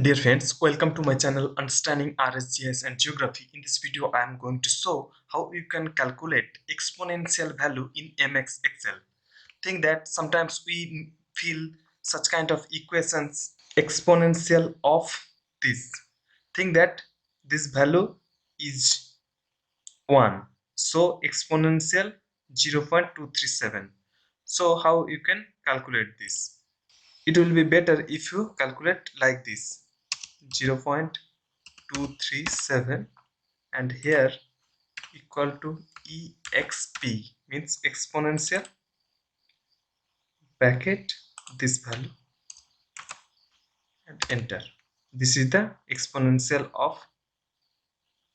Dear friends, welcome to my channel Understanding RS-GIS and Geography. In this video, I am going to show how you can calculate exponential value in MX Excel. Think that sometimes we feel such kind of equations exponential of this. Think that this value is 1. So exponential 0.237. So how you can calculate this? It will be better if you calculate like this. 0.237 and here equal to exp means exponential bracket this value and enter. This is the exponential of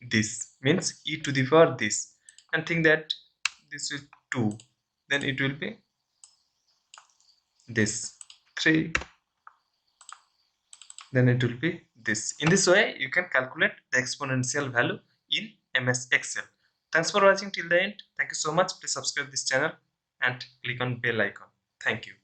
this means e to the power this, and think that this is 2, then it will be this 3, then it will be this. In this way you can calculate the exponential value in MS Excel. Thanks for watching till the end. Thank you so much. Please subscribe this channel and click on bell icon. Thank you.